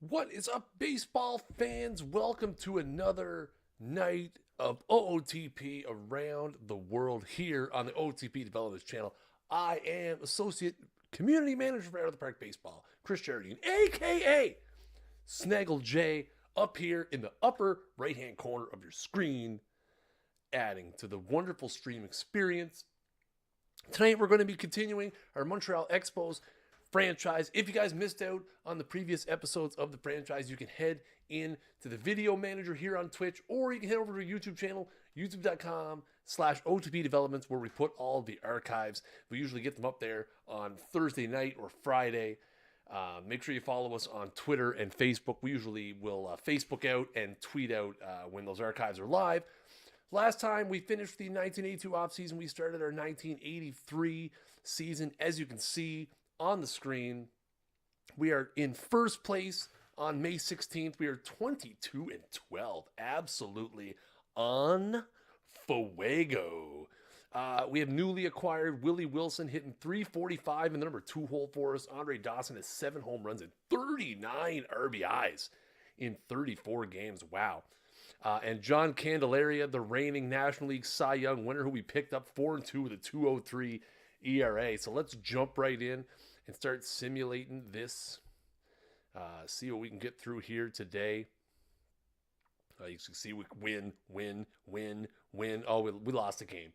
What is up, baseball fans? Welcome to another night of OOTP around the world here on the OOTP Developers channel. I am Associate Community Manager for Out of the Park Baseball, Kris, aka Snaggle J, up here in the upper right-hand corner of your screen, adding to the wonderful stream experience. Tonight we're going to be continuing our Montreal Expos franchise. If you guys missed out on the previous episodes of the franchise, you can head in to the video manager here on Twitch, or you can head over to our YouTube channel, youtube.com/OTP Developments, where we put all the archives. We usually get them up there on Thursday night or Friday. Make sure you follow us on Twitter and Facebook. We usually will Facebook out and tweet out when those archives are live. Last time we finished the 1982 offseason, we started our 1983 season. As you can see on the screen, we are in first place on May 16th. We are 22-12. Absolutely on fuego. We have newly acquired Willie Wilson hitting .345 in the number 2 hole for us. Andre Dawson has 7 home runs and 39 RBIs in 34 games. Wow. And John Candelaria, the reigning National League Cy Young winner, who we picked up 4-2 with a 2.03 ERA. So let's jump right in and start simulating this. See what we can get through here today. You can see we win. Oh, we lost a game.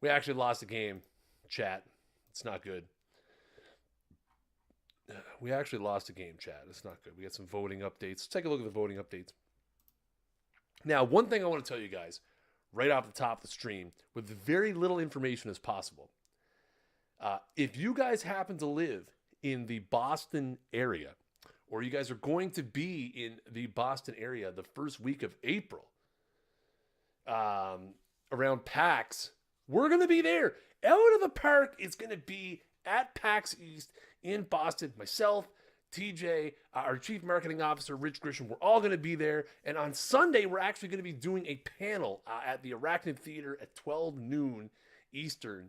We actually lost a game, chat. It's not good. We actually lost a game, chat. It's not good. We got some voting updates. Let's take a look at the voting updates. Now, one thing I want to tell you guys right off the top of the stream, with very little information as possible. If you guys happen to live in the Boston area, or you guys are going to be in the Boston area the first week of April, around PAX, we're going to be there. Out of the Park is going to be at PAX East in Boston. Myself, TJ, our Chief Marketing Officer, Rich Grisham, we're all going to be there. And on Sunday, we're actually going to be doing a panel at the Arachnid Theater at 12 noon Eastern,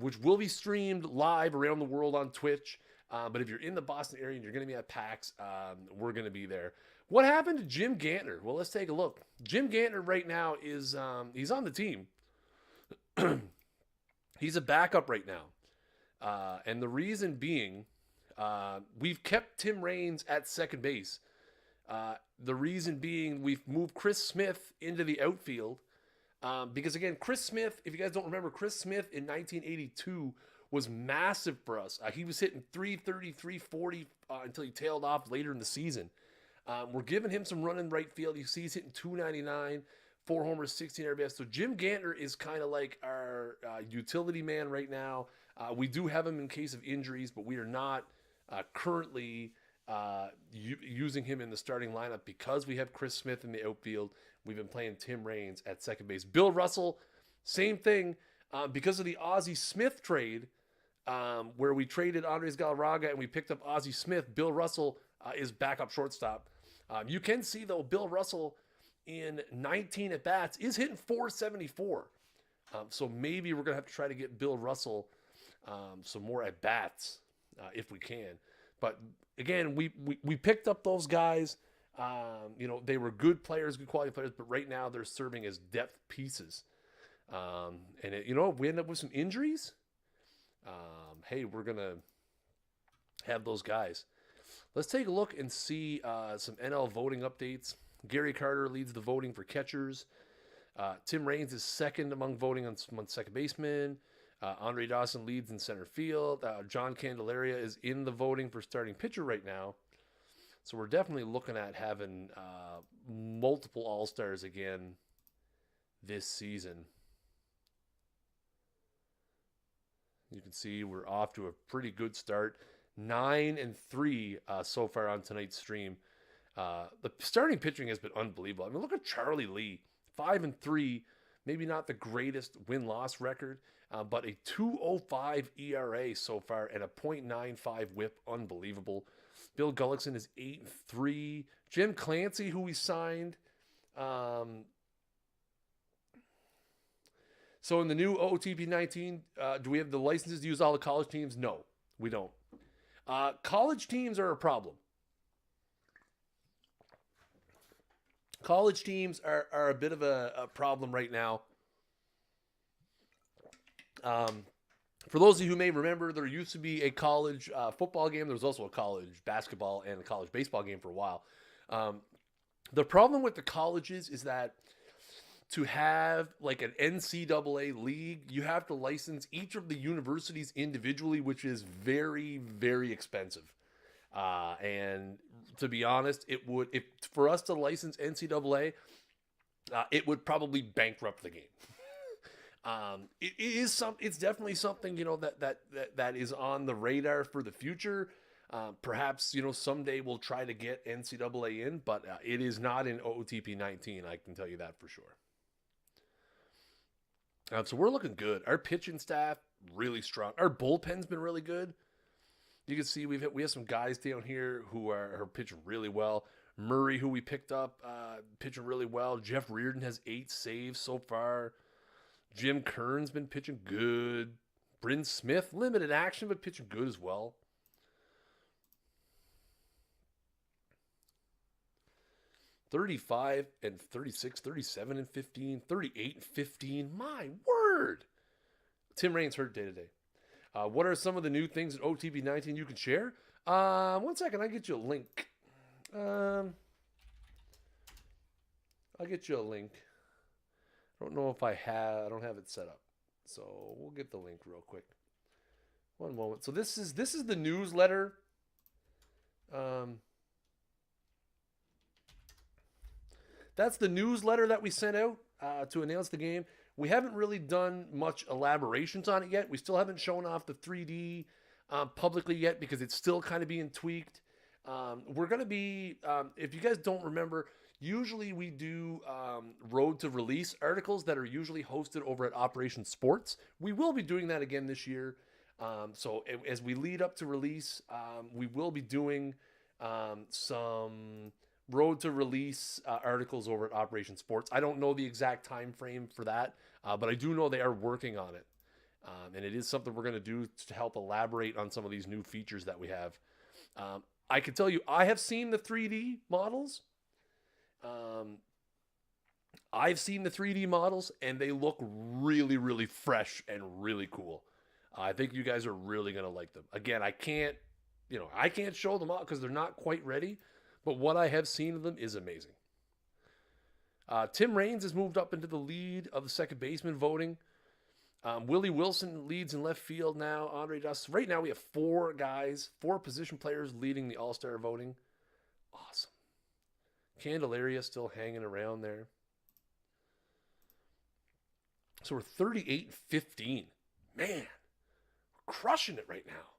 which will be streamed live around the world on Twitch. But if you're in the Boston area and you're going to be at PAX, we're going to be there. What happened to Jim Gantner? Well, let's take a look. Jim Gantner right now is he's on the team. He's a backup right now. And the reason being, we've kept Tim Raines at second base. The reason being, we've moved Chris Smith into the outfield. Because again, Chris Smith, if you guys don't remember, Chris Smith in 1982 was massive for us. He was hitting .330, .340 until he tailed off later in the season. We're giving him some run in right field. You see he's hitting .299, 4 homers, 16 RBIs. So Jim Gantner is kind of like our utility man right now. We do have him in case of injuries, but we are not currently using him in the starting lineup because we have Chris Smith in the outfield. We've been playing Tim Raines at second base. Bill Russell, same thing. Because of the Ozzie Smith trade, where we traded Andres Galarraga and we picked up Ozzie Smith, Bill Russell is backup shortstop. You can see, though, Bill Russell in 19 at-bats is hitting .474. So maybe we're going to have to try to get Bill Russell some more at-bats if we can. But again, we picked up those guys. They were good players, good quality players, but right now they're serving as depth pieces. If we end up with some injuries, hey, we're going to have those guys. Let's take a look and see some NL voting updates. Gary Carter leads the voting for catchers. Tim Raines is second among voting on second baseman. Andre Dawson leads in center field. John Candelaria is in the voting for starting pitcher right now. So we're definitely looking at having multiple All-Stars again this season. You can see we're off to a pretty good start. 9-3 so far on tonight's stream. The starting pitching has been unbelievable. I mean, look at Charlie Lee, 5-3. Maybe not the greatest win-loss record, but a 2.05 ERA so far and a .95 WHIP. Unbelievable. Bill Gullickson is 8-3. Jim Clancy, who we signed. So in the new OOTP 19, do we have the licenses to use all the college teams? No, we don't. College teams are a problem. College teams are a bit of a problem right now. For those of you who may remember, there used to be a college football game. There was also a college basketball and a college baseball game for a while. The problem with the colleges is that to have like an NCAA league, you have to license each of the universities individually, which is very, very expensive. And to be honest, it would, if for us to license NCAA, it would probably bankrupt the game. It's definitely something, that is on the radar for the future. Perhaps, someday we'll try to get NCAA in, but it is not in OOTP 19. I can tell you that for sure. So we're looking good. Our pitching staff, really strong. Our bullpen's been really good. You can see we have some guys down here who are pitching really well. Murray, who we picked up, pitching really well. Jeff Reardon has 8 saves so far. Jim Kern's been pitching good. Bryn Smith, limited action, but pitching good as well. $35 and $36, $37 and $15, $38 and $15. My word! Tim Raines hurt day to day. What are some of the new things in OTP 19 you can share? 1 second, I'll get you a link. I'll get you a link. I don't know if I don't have it set up. So we'll get the link real quick. 1 moment. So this is the newsletter. That's the newsletter that we sent out to announce the game. We haven't really done much elaborations on it yet. We still haven't shown off the 3D publicly yet because it's still kind of being tweaked. We're going to be, if you guys don't remember, usually we do road to release articles that are usually hosted over at Operation Sports. We will be doing that again this year. So as we lead up to release, we will be doing some road to release articles over at Operation Sports. I don't know the exact time frame for that, but I do know they are working on it. And it is something we're going to do to help elaborate on some of these new features that we have. I can tell you, I have seen the 3D models. I've seen the 3D models, and they look really, really fresh and really cool. I think you guys are really going to like them. Again, I can't show them out because they're not quite ready, but what I have seen of them is amazing. Tim Raines has moved up into the lead of the second baseman voting. Willie Wilson leads in left field now. Andre Dust. Right now we have 4 position players leading the All-Star voting. Awesome. Candelaria still hanging around there. So we're 38-15. Man, we're crushing it right now.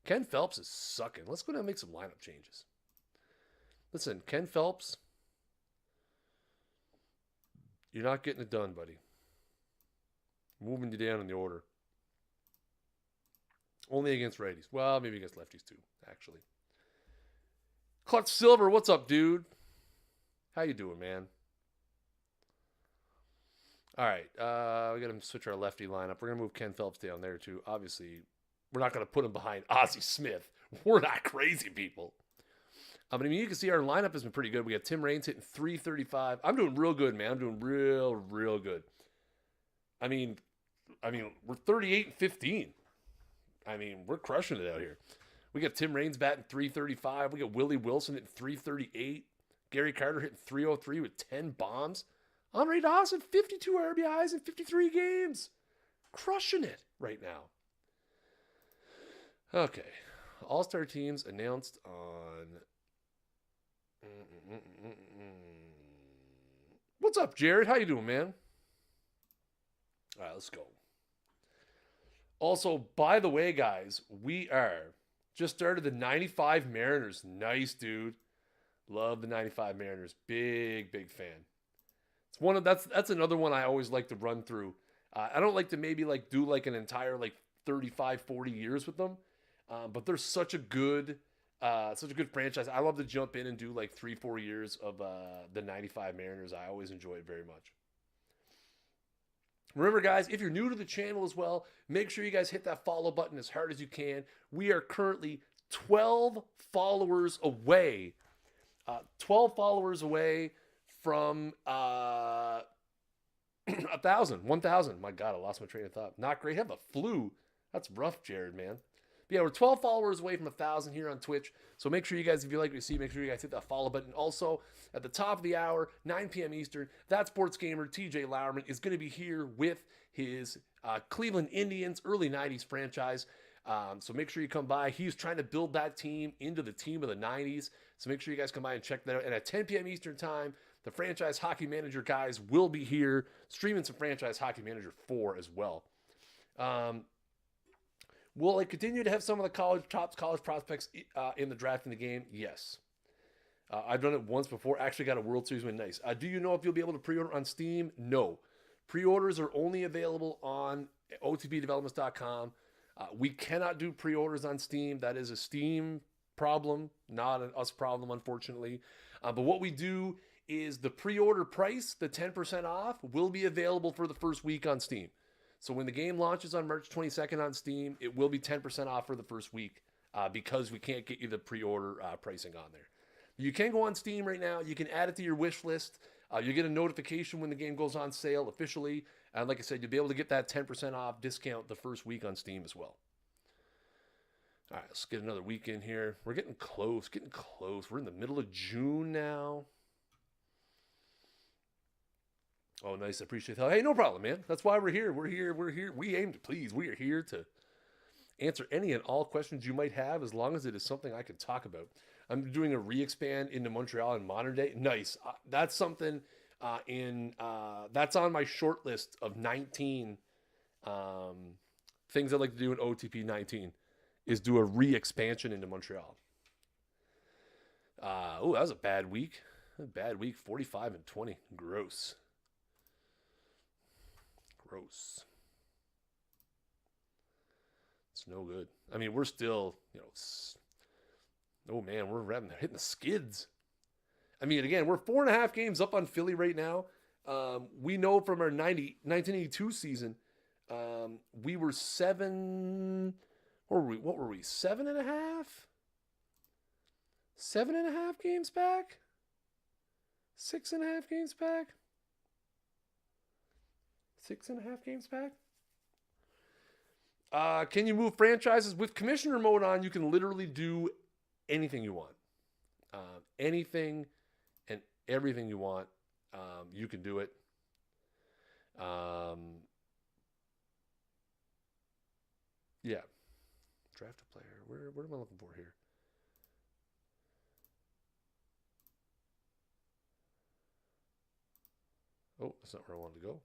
Ken Phelps is sucking. Let's go down and make some lineup changes. Listen, Ken Phelps, you're not getting it done, buddy. Moving you down in the order. Only against righties. Well, maybe against lefties too, actually. Clutch Silver, what's up, dude? How you doing, man? All right, we got to switch our lefty lineup. We're going to move Ken Phelps down there too. Obviously, we're not going to put him behind Ozzie Smith. We're not crazy people. But I mean, you can see our lineup has been pretty good. We got Tim Raines hitting .335. I'm doing real good, man. I'm doing real good. I mean, we're 38-15. I mean, we're crushing it out here. We got Tim Raines batting .335. We got Willie Wilson hitting .338. Gary Carter hitting .303 with 10 bombs. Andre Dawson, 52 RBIs in 53 games. Crushing it right now. Okay. All-Star teams announced on... What's up, Jared? How you doing, man? All right, let's go. Also, by the way, guys, we are just started the 95 Mariners. Nice, dude. Love the 95 Mariners. Big fan. It's one of that's another one I always like to run through. I don't like to maybe do an entire 35, 40 years with them, but they're such a good franchise. I love to jump in and do 3-4 years of the 95 Mariners. I always enjoy it very much. Remember, guys, if you're new to the channel as well, make sure you guys hit that follow button as hard as you can. We are currently 12 followers away. 12 followers away from 1,000. 1,000. My God, I lost my train of thought. Not great. Have a flu. That's rough, Jared, man. But yeah, we're 12 followers away from 1,000 here on Twitch. So make sure you guys, if you like what you see, make sure you guys hit that follow button. Also, at the top of the hour, 9 p.m. Eastern, that sports gamer, TJ Lauerman, is going to be here with his Cleveland Indians early 90s franchise. So make sure you come by. He's trying to build that team into the team of the 90s. So make sure you guys come by and check that out. And at 10 p.m. Eastern time, the Franchise Hockey Manager guys will be here streaming some Franchise Hockey Manager 4 as well. Will it continue to have some of the college prospects in the draft in the game? Yes. I've done it once before. Actually got a World Series win. Nice. Do you know if you'll be able to pre-order on Steam? No. Pre-orders are only available on OOTPdevelopments.com. We cannot do pre-orders on Steam. That is a Steam problem, not an us problem, unfortunately. But what we do is the pre-order price, the 10% off, will be available for the first week on Steam. So when the game launches on March 22nd on Steam, it will be 10% off for the first week because we can't get you the pre-order pricing on there. You can go on Steam right now. You can add it to your wish list. You get a notification when the game goes on sale officially. And like I said, you'll be able to get that 10% off discount the first week on Steam as well. All right, let's get another week in here. We're getting close. We're in the middle of June now. Oh, nice. I appreciate that. Hey, no problem, man. That's why we're here. We're here. We aim to please. We are here to answer any and all questions you might have as long as it is something I can talk about. I'm doing a re-expand into Montreal in modern day. Nice. That's something that's on my short list of 19 things I'd like to do in OTP 19 is do a re-expansion into Montreal. That was a bad week. 45 and 20. Gross. It's no good. I mean, we're still, oh man, we're hitting the skids. I mean, again, we're 4.5 games up on Philly right now. We know from our 1982 season, we were 7. What were we? 7.5? 7.5 games back? 6.5 games back? 6.5 games back? Can you move franchises? With Commissioner mode on, you can literally do anything you want. Anything and everything you want. You can do it. Yeah. Draft a player. What am I looking for here? Oh, that's not where I wanted to go.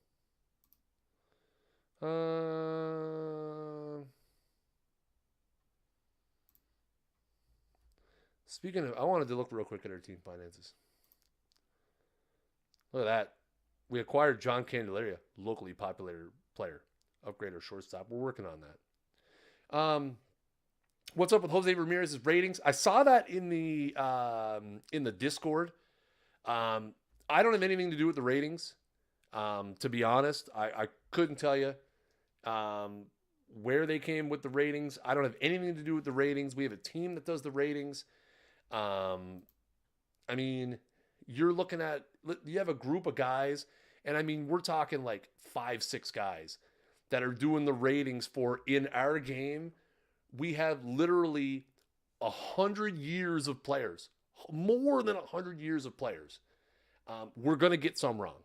Speaking of, I wanted to look real quick at our team finances. Look at that. We acquired John Candelaria, locally popular player. Upgrade our shortstop. We're working on that. What's up with Jose Ramirez's ratings? I saw that in the Discord. I don't have anything to do with the ratings. To be honest, I couldn't tell you where they came with the ratings. I don't have anything to do with the ratings. We have a team that does the ratings. I mean, you have a group of guys, and I mean, we're talking like 5-6 guys that are doing the ratings for in our game. We have literally 100 years of players, more than 100 years of players. We're going to get some wrong.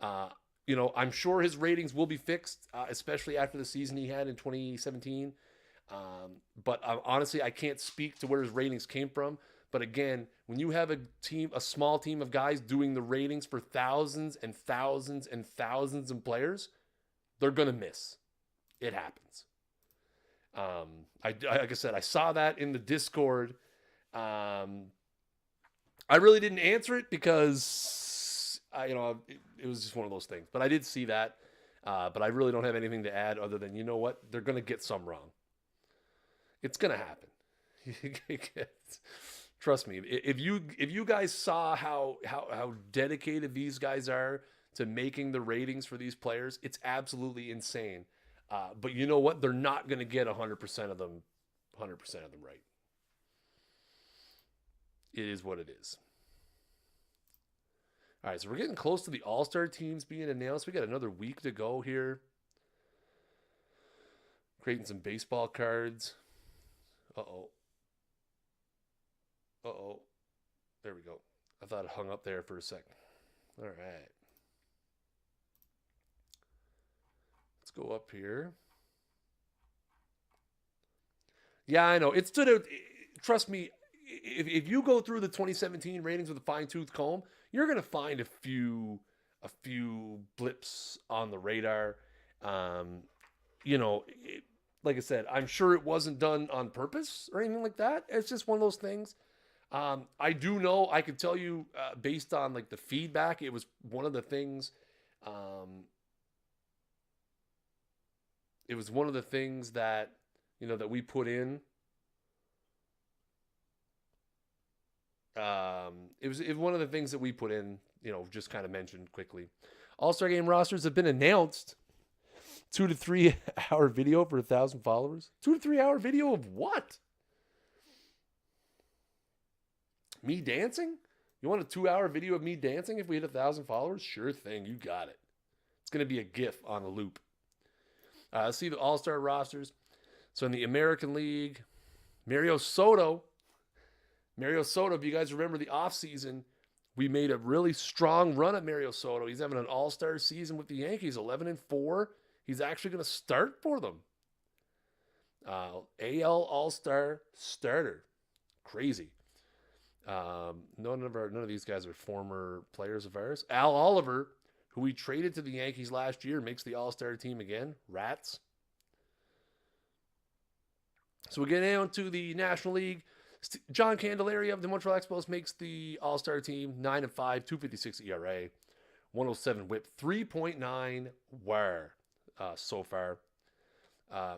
I'm sure his ratings will be fixed, especially after the season he had in 2017. But honestly, I can't speak to where his ratings came from. But again, when you have a small team of guys doing the ratings for thousands and thousands and thousands of players, they're going to miss. It happens. Like I said, I saw that in the Discord. I really didn't answer it because it was just one of those things. But I did see that. But I really don't have anything to add other than, you know what? They're going to get some wrong. It's going to happen. Trust me. If you guys saw how dedicated these guys are to making the ratings for these players, it's absolutely insane. But you know what? They're not going to get 100% of them right. It is what it is. All right, so we're getting close to the All-Star teams being announced. We got another week to go here. Creating some baseball cards. Uh-oh. Uh-oh. There we go. I thought it hung up there for a second. All right. Let's go up here. Yeah, I know. It stood out. Trust me, if you go through the 2017 ratings with a fine-tooth comb, you're going to find a few blips on the radar. You know, like I said, I'm sure it wasn't done on purpose or anything like that. It's just one of those things. I do know, I could tell you based on like the feedback, it was one of the things. It was one of the things that that we put in. It was one of the things that we put in. Just kind of mentioned quickly. All-Star Game rosters have been announced. 2 to 3 hour video for 1,000 followers. 2 to 3 hour video of what? Me dancing? You want a 2-hour video of me dancing if we hit 1,000 followers? Sure thing, you got it. It's going to be a GIF on a loop. Let's see the All-Star rosters. So in the American League, Mario Soto, if you guys remember the offseason, we made a really strong run at Mario Soto. He's having an all-star season with the Yankees, 11-4. He's actually going to start for them. AL All-Star starter. Crazy. None of these guys are former players of ours. Al Oliver, who we traded to the Yankees last year, makes the All-Star team again. Rats. So we get down to the National League. John Candelaria of the Montreal Expos makes the All-Star team. 9-5, 2.56 ERA, 107 WHIP, 3.9 WAR so far.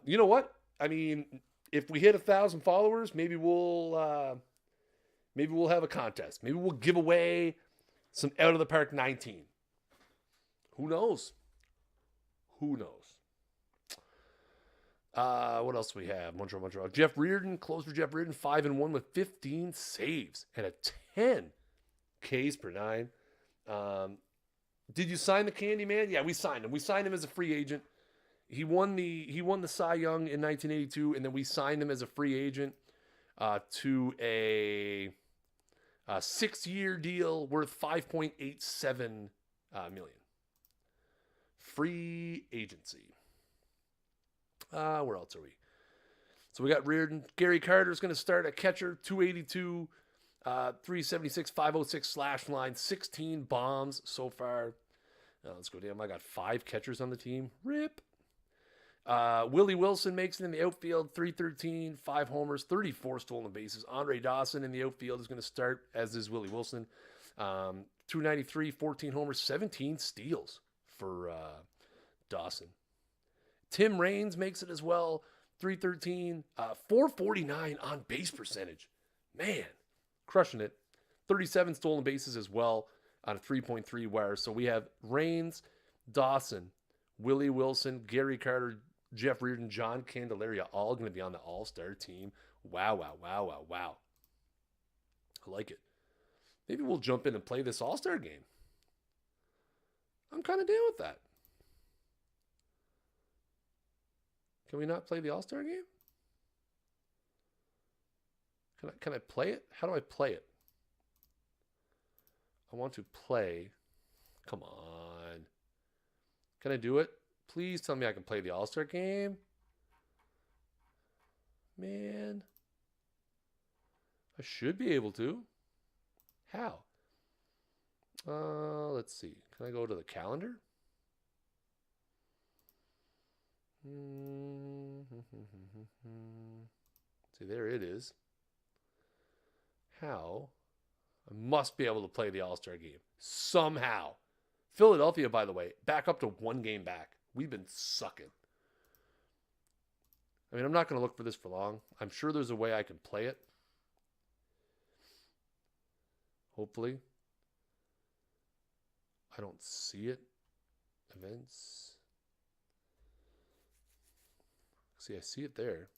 You know what? I mean, if we hit 1,000 followers, maybe we'll have a contest. Maybe we'll give away some Out of the Park 19. Who knows? What else do we have? Montreal. Jeff Reardon, closer Jeff Reardon, 5-1 with 15 saves and a 10 Ks per 9. Did you sign the Candy Man? Yeah, we signed him. We signed him as a free agent. He won the Cy Young in 1982, and then we signed him as a free agent to a 6-year deal worth $5.87 million. Free agency. Where else are we? So we got Reardon. Gary Carter's going to start at catcher, 282, 376, 506 slash line, 16 bombs so far. Let's go down. I got 5 catchers on the team. Rip. Willie Wilson makes it in the outfield, 313, 5 homers, 34 stolen bases. Andre Dawson in the outfield is going to start, as is Willie Wilson. 293, 14 homers, 17 steals for Dawson. Tim Raines makes it as well, 313, 449 on base percentage. Man, crushing it. 37 stolen bases as well on a 3.3 WAR. So we have Raines, Dawson, Willie Wilson, Gary Carter, Jeff Reardon, John Candelaria, all going to be on the All-Star team. Wow. I like it. Maybe we'll jump in and play this All-Star game. I'm kind of down with that. Can we not play the All-Star game? Can I play it? How do I play it? I want to play. Come on. Can I do it? Please tell me I can play the All-Star game. Man. I should be able to. How? Let's see. Can I go to the calendar? See, there it is. How? I must be able to play the All-Star game. Somehow. Philadelphia, by the way, back up to 1 game back. We've been sucking. I mean, I'm not going to look for this for long. I'm sure there's a way I can play it. Hopefully. I don't see it. Events. See, I see it there.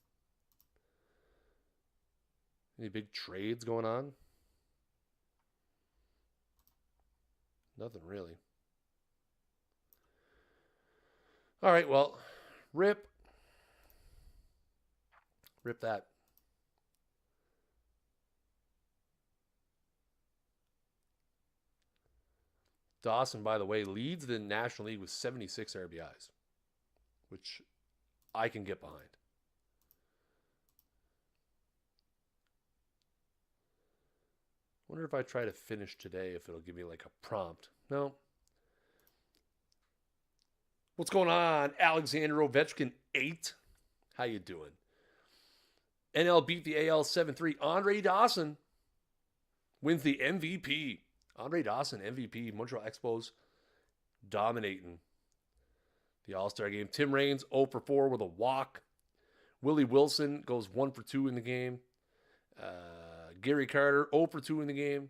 Any big trades going on? Nothing really. All right, well, rip that. Dawson, by the way, leads the National League with 76 RBIs, which I can get behind. Wonder if I try to finish today, if it'll give me like a prompt. No. What's going on? Alexander Ovechkin, 8. How you doing? NL beat the AL 7-3. Andre Dawson wins the MVP. Andre Dawson, MVP. Montreal Expos dominating the All-Star game. Tim Raines, 0 for 4 with a walk. Willie Wilson goes 1 for 2 in the game. Gary Carter, 0 for 2 in the game.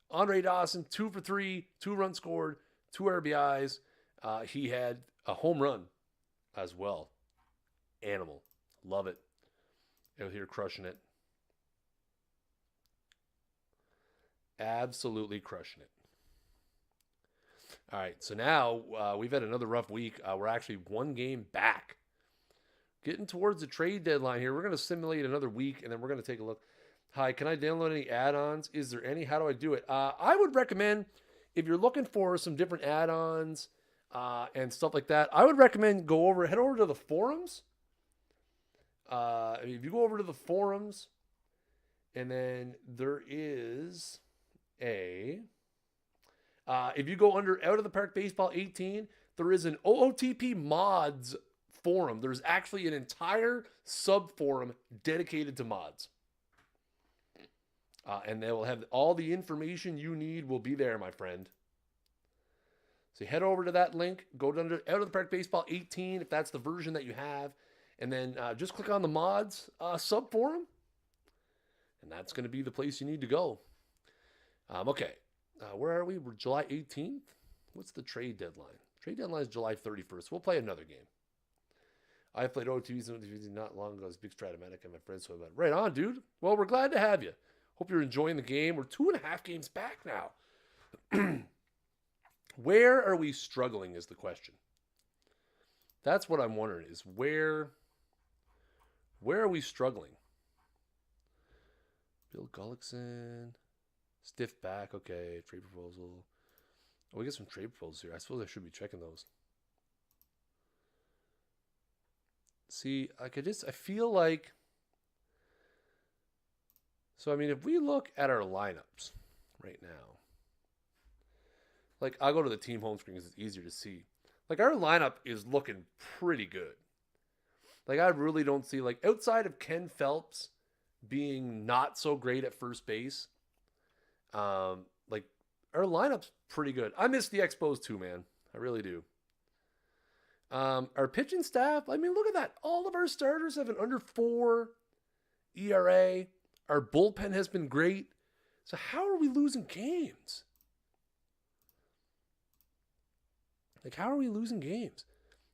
Andre Dawson, 2 for 3, 2 runs scored, 2 RBIs. He had a home run as well. Animal. Love it. Out here crushing it. Absolutely crushing it. All right, so now we've had another rough week. We're actually 1 game back. Getting towards the trade deadline here. We're going to simulate another week, and then we're going to take a look. Hi, can I download any add-ons? Is there any? How do I do it? I would recommend, if you're looking for some different add-ons and stuff like that, I would recommend head over to the forums. If you go over to the forums, and then there is if you go under Out of the Park Baseball 18, there is an OOTP mods forum. There's actually an entire sub forum dedicated to mods. And they will have all the information you need will be there, my friend. So head over to that link, go under Out of the Park Baseball 18, if that's the version that you have, and then just click on the mods sub forum, and that's going to be the place you need to go. Okay, where are we? We're July 18th. What's the trade deadline? Trade deadline is July 31st. We'll play another game. I played OTVs not long ago as Big Stratomatic and my friends. So right on, dude. Well, we're glad to have you. Hope you're enjoying the game. We're 2.5 games back now. Where are we struggling is the question. That's what I'm wondering is where are we struggling? Bill Gullickson, stiff back. Okay, trade proposal. Oh, we get some trade proposals here. I suppose I should be checking those. See, I feel like, so I mean, if we look at our lineups right now, like I'll go to the team home screen because it's easier to see. Like our lineup is looking pretty good. Like I really don't see, like outside of Ken Phelps being not so great at first base, like our lineup's pretty good. I miss the Expos too, man. I really do. Our pitching staff, I mean, look at that. All of our starters have an under 4 ERA. Our bullpen has been great. So how are we losing games? Like, how are we losing games?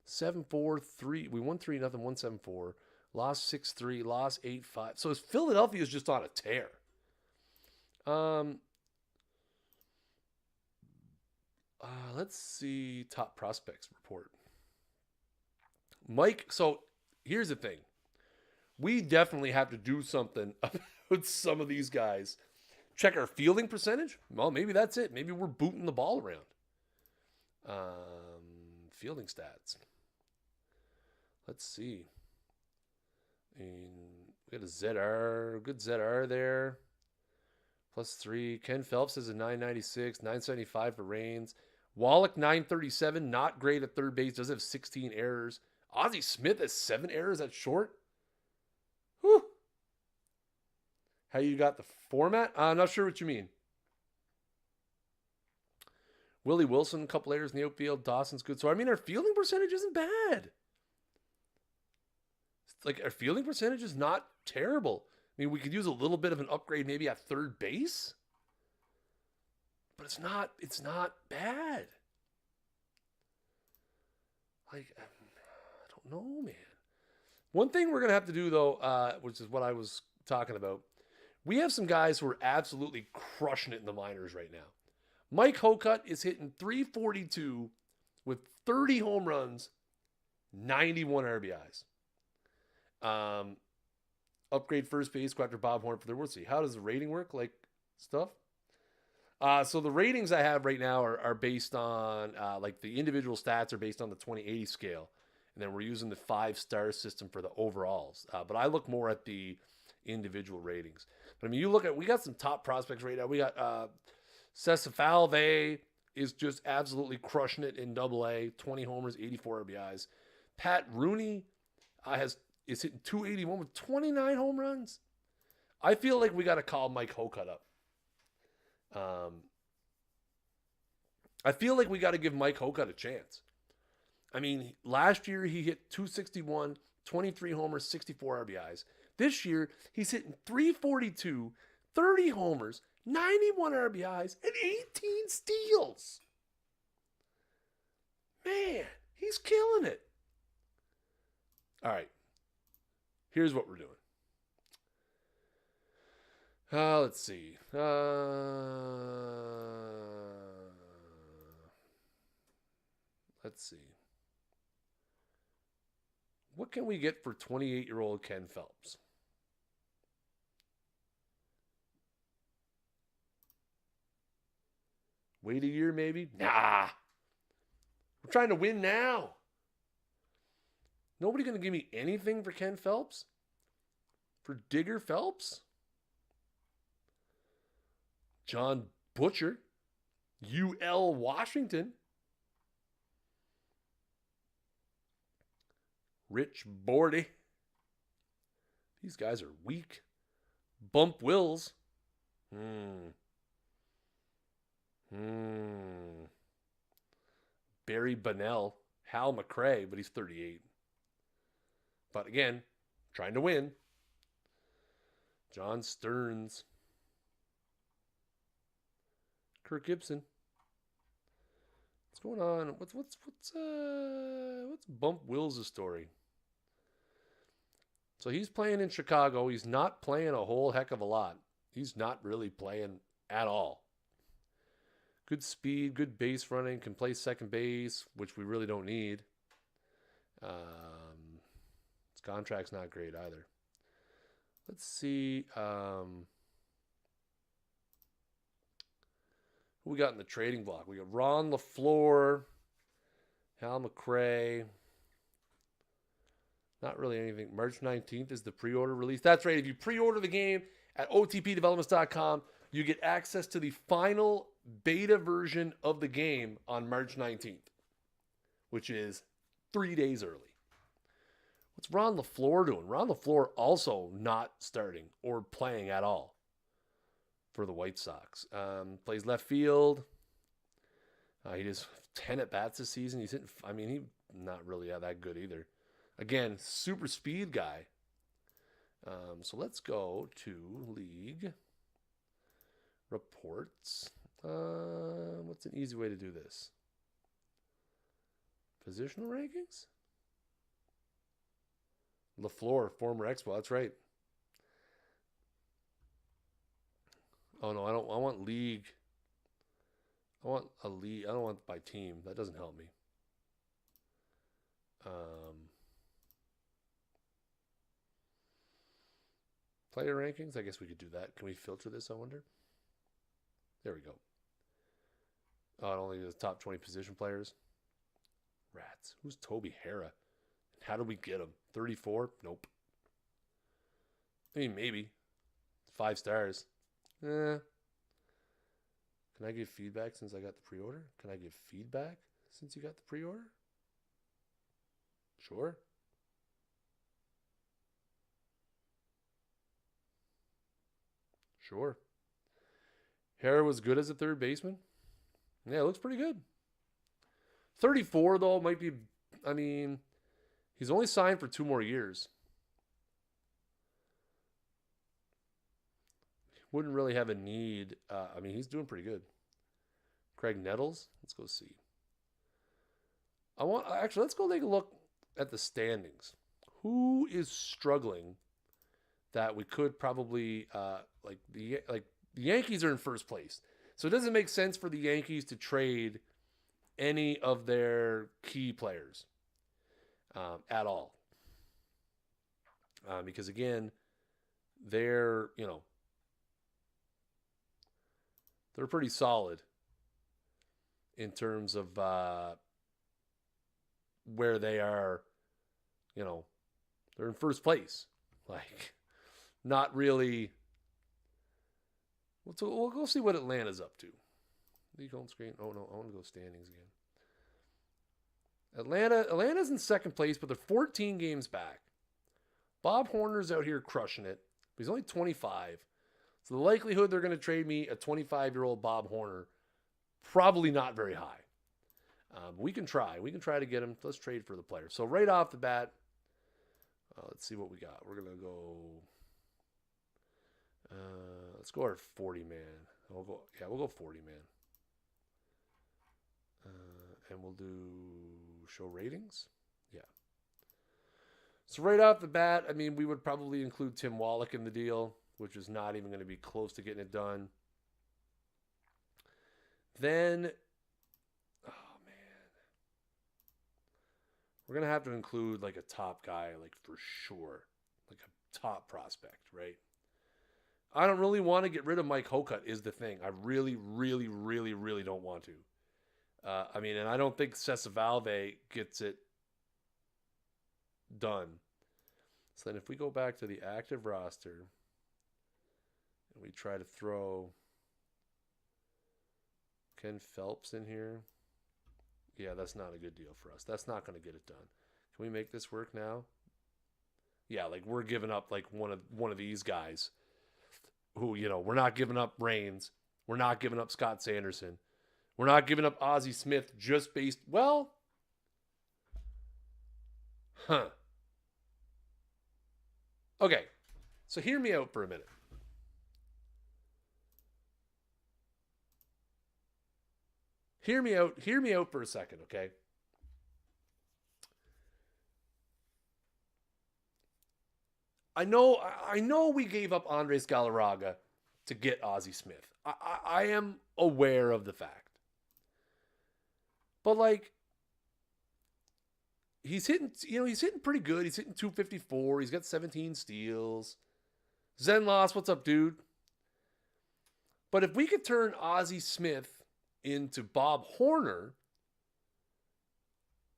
7-4, 3. We won 3-0, 1-7-4. Lost 6-3, lost 8-5. So Philadelphia is just on a tear. Let's see top prospects report. Mike, so here's the thing. We definitely have to do something about some of these guys. Check our fielding percentage. Well, maybe that's it. Maybe we're booting the ball around. Fielding stats. Let's see. We got a ZR, good ZR there. +3. Ken Phelps has a 996, 975 for Raines. Wallach 937, not great at third base, does have 16 errors. Ozzie Smith has 7 errors at short. Whew. How you got the format? I'm not sure what you mean. Willie Wilson, a couple errors in the outfield. Dawson's good. So, I mean, our fielding percentage isn't bad. Like, our fielding percentage is not terrible. I mean, we could use a little bit of an upgrade maybe at third base. But it's not bad. Like, I don't know, man. One thing we're going to have to do, though, which is what I was talking about, we have some guys who are absolutely crushing it in the minors right now. Mike Hokut is hitting 342 with 30 home runs, 91 RBIs. Upgrade first base, go after Bob Horn for the. We'll see. How does the rating work? Like stuff? So the ratings I have right now are based on like the individual stats are based on the 2080 scale. And then we're using the 5-star system for the overalls. But I look more at the individual ratings. But I mean, you look at, we got some top prospects right now. We got Cesar Falve is just absolutely crushing it in AA, 20 homers, 84 RBIs. Pat Rooney is hitting 281 with 29 home runs. I feel like we got to call Mike Hokut up. I feel like we got to give Mike Hokut a chance. I mean, last year he hit 261, 23 homers, 64 RBIs. This year he's hitting 342, 30 homers, 91 RBIs, and 18 steals. Man, he's killing it. All right. Here's what we're doing. Let's see. Let's see. What can we get for 28-year-old Ken Phelps? Wait a year, maybe? Nah. We're trying to win now. Nobody going to give me anything for Ken Phelps? For Digger Phelps? John Butcher? UL Washington? Rich Bordy? These guys are weak. Bump Wills? Barry Bonnell? Hal McRae, but he's 38. But again, trying to win. John Stearns. Kirk Gibson. What's going on? What's Bump Wills' story? So he's playing in Chicago. He's not playing a whole heck of a lot. He's not really playing at all. Good speed, good base running, can play second base, which we really don't need. His contract's not great either. Let's see. Who we got in the trading block? We got Ron LaFleur, Hal McRae. Not really anything. March 19th is the pre-order release. That's right. If you pre-order the game at otpdevelopments.com, you get access to the final beta version of the game on March 19th, which is 3 days early. What's Ron LaFleur doing? Ron LaFleur also not starting or playing at all for the White Sox. Plays left field. He does 10 at-bats this season. He's hitting, he's not really that good either. Again, super speed guy. So let's go to league reports. What's an easy way to do this? Positional rankings? LaFleur, former Expo. That's right. Oh, no, I don't. I want league. I want a league. I don't want by team. That doesn't help me. Player rankings. I guess we could do that. Can we filter this, I wonder? There we go. Oh, it only does top 20 position players. Rats. Who's Toby Hara? How did we get him? 34? Nope. I mean, maybe. 5 stars. Can I give feedback since I got the pre-order? Can I give feedback since you got the pre-order? Sure. Sure. Hara was good as a third baseman. Yeah, it looks pretty good. 34, though, might be... he's only signed for 2 more years. Wouldn't really have a need. He's doing pretty good. Craig Nettles. Let's go see. Let's go take a look at the standings. Who is struggling that we could probably the Yankees are in first place. So it doesn't make sense for the Yankees to trade any of their key players at all. Because again, they're pretty solid in terms of where they are. They're in first place. Like, not really. We'll go see what Atlanta's up to. League home screen. Oh no, I want to go standings again. Atlanta's in second place, but they're 14 games back. Bob Horner's out here crushing it. He's only 25. So the likelihood they're going to trade me a 25-year-old Bob Horner, probably not very high. We can try. We can try to get him. Let's trade for the player. So right off the bat, let's see what we got. We're going to go... let's go our 40-man. We'll go 40-man. And we'll do show ratings. Yeah. So right off the bat, I mean, we would probably include Tim Wallach in the deal, which is not even going to be close to getting it done. Then, oh man, we're going to have to include like a top guy, like for sure, like a top prospect, right? I don't really want to get rid of Mike Hokut is the thing. I really, really, really, really don't want to. I mean, and I don't think Cesar Valve gets it done. So then if we go back to the active roster and we try to throw Ken Phelps in here, yeah, that's not a good deal for us. That's not going to get it done. Can we make this work now? Yeah, like we're giving up like one of these guys who, we're not giving up Raines. We're not giving up Scott Sanderson. We're not giving up Ozzie Smith just based, Okay, so hear me out for a minute. Hear me out for a second, okay? I know we gave up Andres Galarraga to get Ozzie Smith. I am aware of the fact. But like, he's hitting pretty good. He's hitting 254. He's got 17 steals. Zenlos, what's up, dude? But if we could turn Ozzie Smith into Bob Horner,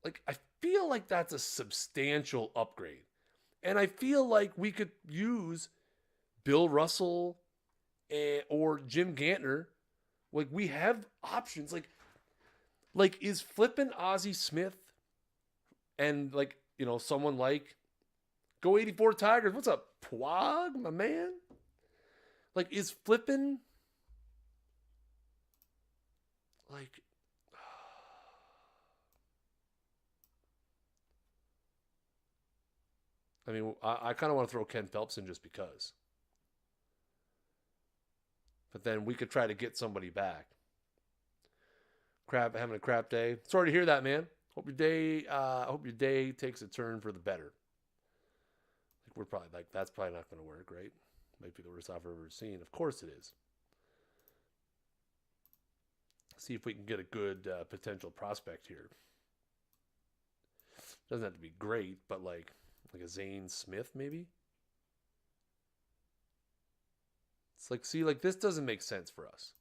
like, I feel like that's a substantial upgrade. And I feel like we could use Bill Russell or Jim Gantner. Like, we have options. Like is flipping Ozzie Smith and someone like go 84 Tigers. What's up, Pwag, my man? Like, is flipping like I mean, I kind of want to throw Ken Phelps in just because. But then we could try to get somebody back. Having a crap day. Sorry to hear that, man. Hope your day takes a turn for the better. Like, we're probably like, that's probably not going to work, right? Might be the worst I've ever seen. Of course it is. See if we can get a good potential prospect here. Doesn't have to be great, but like a Zane Smith maybe. It's like, see, like this doesn't make sense for us.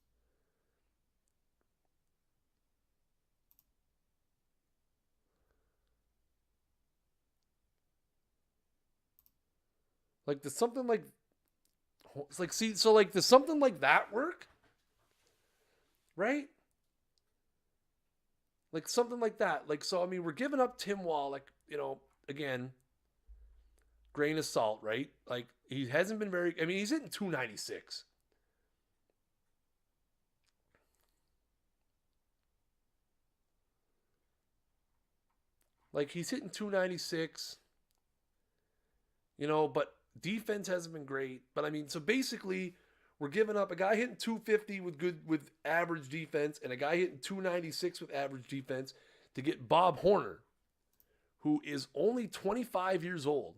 Like, does something like, it's like, see, so like, does something like that work? Right? Like something like that. Like, so, I mean, we're giving up Tim Wallach, again, grain of salt, right? Like, he hasn't been very, I mean, he's hitting 296. Like, he's hitting 296, but defense hasn't been great. But I mean, so basically, we're giving up a guy hitting 250 with average defense and a guy hitting 296 with average defense to get Bob Horner, who is only 25 years old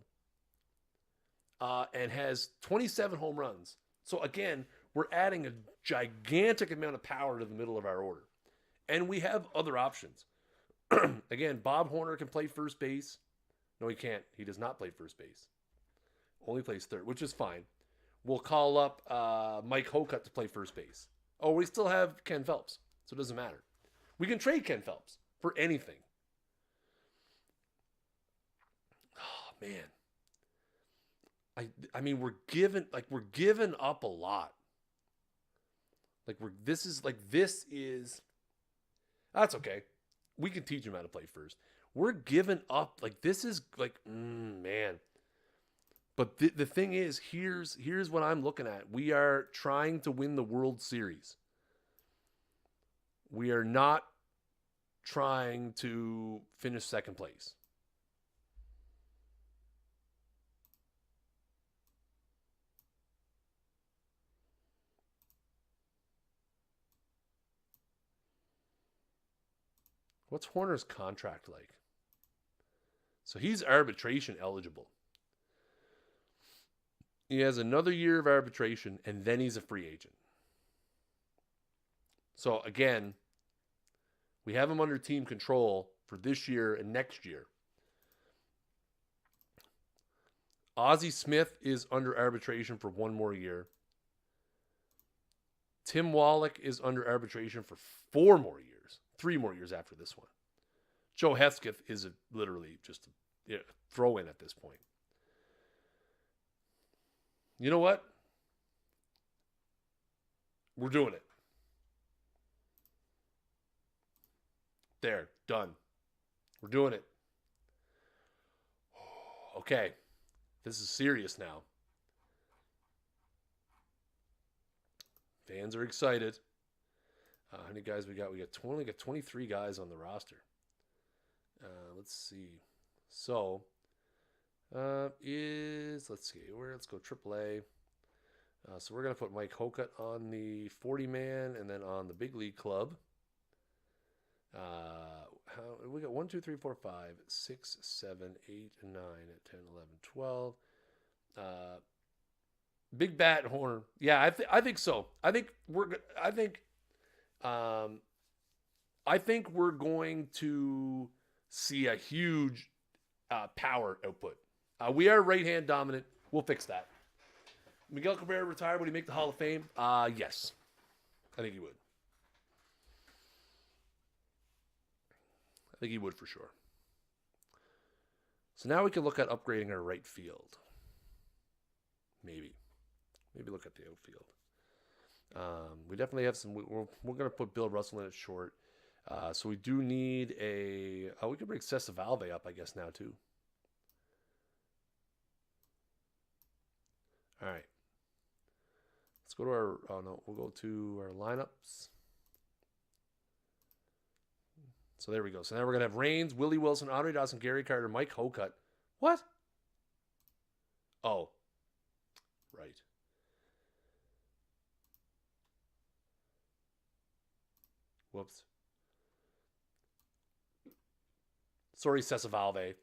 and has 27 home runs. So again, we're adding a gigantic amount of power to the middle of our order. And we have other options. Again, Bob Horner can play first base. No, he can't. He does not play first base. Only plays third, which is fine. We'll call up Mike Hokut to play first base. Oh, we still have Ken Phelps, so it doesn't matter. We can trade Ken Phelps for anything. Oh man, I mean we're given up a lot. This is that's okay. We can teach him how to play first. We're giving up this is man. But the thing is, here's what I'm looking at. We are trying to win the World Series. We are not trying to finish second place. What's Horner's contract like? So he's arbitration eligible. He has another year of arbitration, and then he's a free agent. So again, we have him under team control for this year and next year. Ozzie Smith is under arbitration for 1 more year. Tim Wallach is under arbitration for 4 more years. 3 more years after this one. Joe Hesketh is literally just a throw-in at this point. You know what? We're doing it. There, done. We're doing it. Okay. This is serious now. Fans are excited. How many guys we got? We only got 23 guys on the roster. Let's see. So, let's go AAA. So we're going to put Mike Hokut on the 40-man and then on the big league club. We got 1, 2, 3, 4, 5, 6, 7, 8, 9, 10, 11, 12. Big Bat Horner. Yeah, I think so. I think we're going to see a huge power output. We are right-hand dominant. We'll fix that. Miguel Cabrera retired. Would he make the Hall of Fame? Yes. I think he would. I think he would for sure. So now we can look at upgrading our right field. Maybe look at the outfield. We definitely have some. We're going to put Bill Russell in at short. So we do need we could bring Cesar Valve up, I guess, now too. All right. Let's go to we'll go to our lineups. So there we go. So now we're going to have Raines, Willie Wilson, Andre Dawson, Gary Carter, Mike Hokut. What? Oh. Right. Whoops. Sorry, Cesar Valve. You're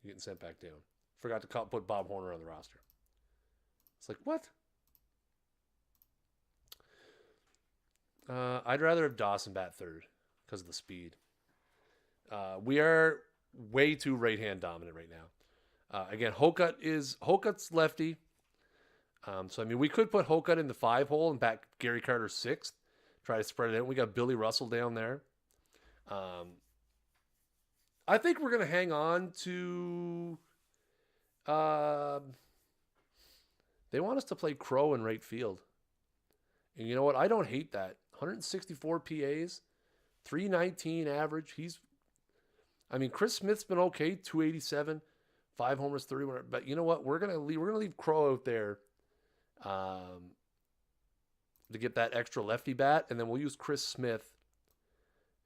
getting sent back down. Forgot to put Bob Horner on the roster. It's like, what? I'd rather have Dawson bat third because of the speed. We are way too right-hand dominant right now. Again, Hokut's lefty. So, I mean, we could put Hokut in the 5 hole and back Gary Carter 6th. Try to spread it out. We got Billy Russell down there. I think we're going to hang on to... they want us to play Crow in right field. And you know what? I don't hate that. 164 PAs, 319 average. Kris Smith's been okay, 287, 5 homers, 31. But you know what? We're gonna leave Crow out there to get that extra lefty bat, and then we'll use Kris Smith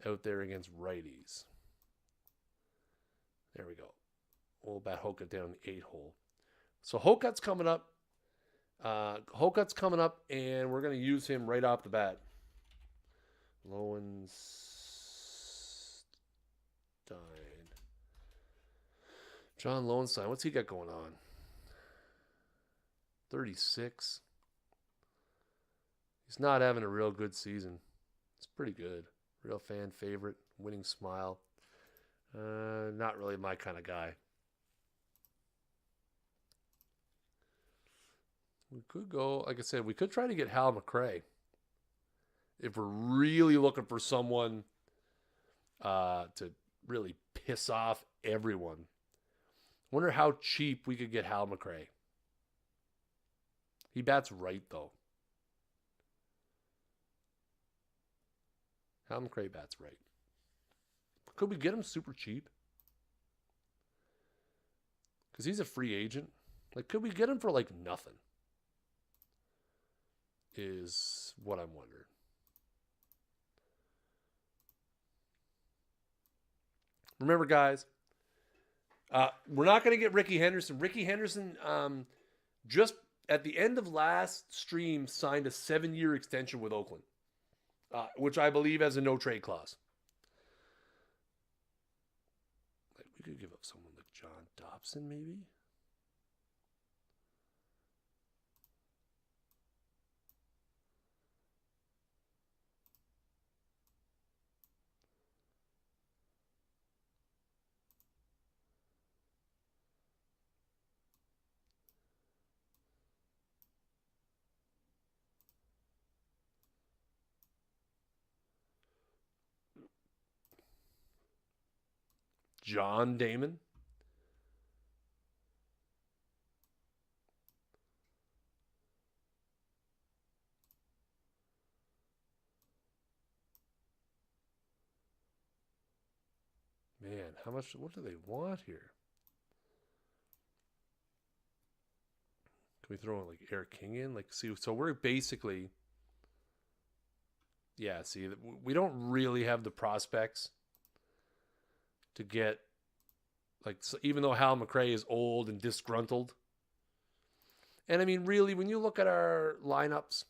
out there against righties. There we go. We'll bat Hokut down the 8 hole. So Hokut's coming up. And we're going to use him right off the bat. Lowenstein. John Lowenstein. What's he got going on? 36. He's not having a real good season. It's pretty good. Real fan favorite, winning smile. Not really my kind of guy. We could go, like I said, we could try to get Hal McRae. If we're really looking for someone to really piss off everyone. Wonder how cheap we could get Hal McRae. He bats right, though. Hal McRae bats right. Could we get him super cheap? Because he's a free agent. Like, could we get him for, like, nothing? Is what I'm wondering. Remember, guys, we're not going to get Ricky Henderson. Ricky Henderson just at the end of last stream signed a 7-year extension with Oakland, which I believe has a no-trade clause. We could give up someone like John Dobson, maybe? John Damon? Man, how much? What do they want here? Can we throw in like Eric King in? Like, see, so we're basically, yeah. See, we don't really have the prospects to get, like, so even though Hal McRae is old and disgruntled, and I mean, really, when you look at our lineups,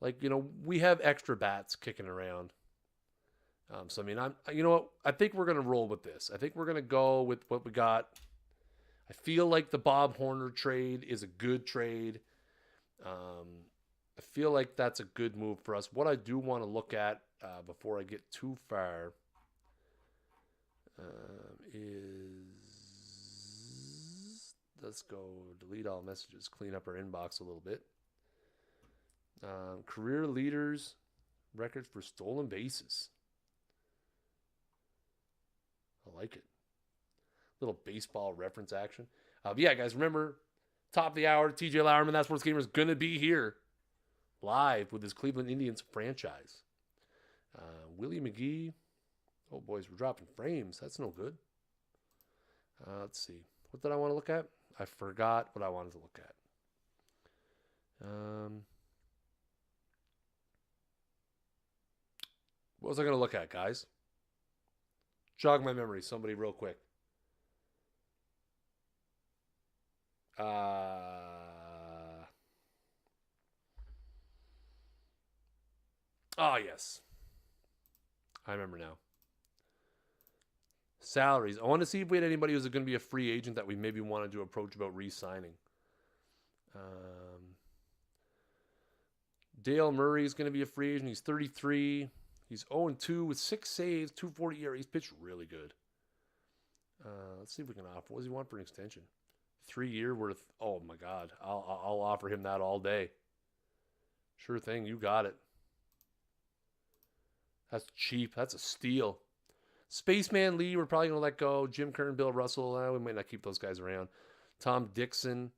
like, you know, we have extra bats kicking around. So I mean, you know what? I think we're gonna roll with this. I think we're gonna go with what we got. I feel like the Bob Horner trade is a good trade. I feel like that's a good move for us. What I do want to look at before I get too far is, let's go delete all messages, clean up our inbox a little bit. Career leaders, records for stolen bases. I like it. Little baseball reference action. But yeah, guys, remember, top of the hour, TJ Lauerman, That's Sports Gamer, is going to be here live with his Cleveland Indians franchise. Willie McGee. Oh, boys, we're dropping frames. That's no good. Let's see. What did I want to look at? I forgot what I wanted to look at. What was I going to look at, guys? Jog my memory, somebody real quick. Oh, yes. I remember now. Salaries. I want to see if we had anybody who's going to be a free agent that we maybe wanted to approach about re-signing. Dale Murray is going to be a free agent. He's 33. He's 0-2 with 6 saves, 240 ERA. He's pitched really good. Let's see if we can offer. What does he want for an extension? 3-year worth. Oh my God, I'll offer him that all day. Sure thing, you got it. That's cheap. That's a steal. Spaceman Lee, we're probably gonna let go. Jim Kern, Bill Russell, we might not keep those guys around. Tom Dixon,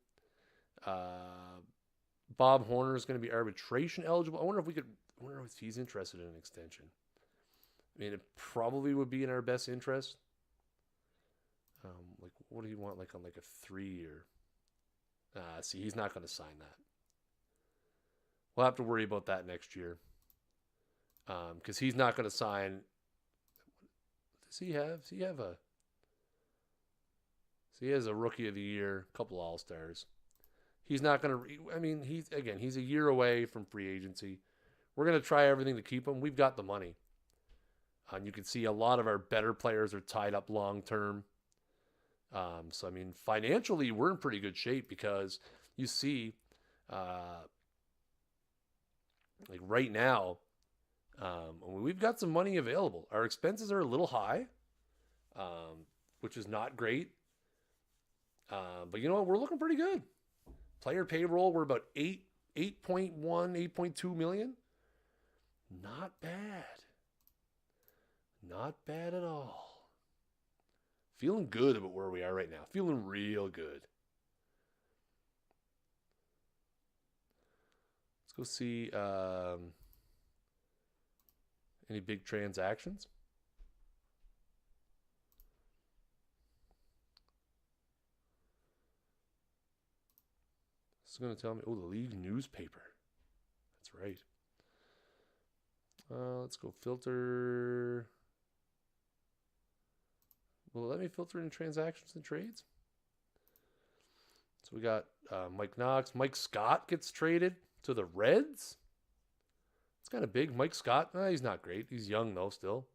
Bob Horner is going to be arbitration eligible. I wonder if he's interested in an extension. I mean, it probably would be in our best interest. Like, what do you want? Like on like a 3-year? See, he's not going to sign that. We'll have to worry about that next year. Because he's not going to sign. Does he have? Does he have a? So he has a Rookie of the Year, a couple All-Stars. He's not going to. I mean, he's a year away from free agency. We're going to try everything to keep him. We've got the money. And you can see a lot of our better players are tied up long term. So, I mean, financially, we're in pretty good shape because you see Like right now, we've got some money available. Our expenses are a little high, which is not great. But you know what? We're looking pretty good. Player payroll, we're about 8.1, 8.2 million. Not bad. Not bad at all. Feeling good about where we are right now. Feeling real good. Let's go see any big transactions. This is going to tell me, oh, the league newspaper. That's right. Let's go filter. Will it let me filter in transactions and trades? So we got Mike Knox. Mike Scott gets traded to the Reds. It's kind of big. Mike Scott, he's not great. He's young, though, still.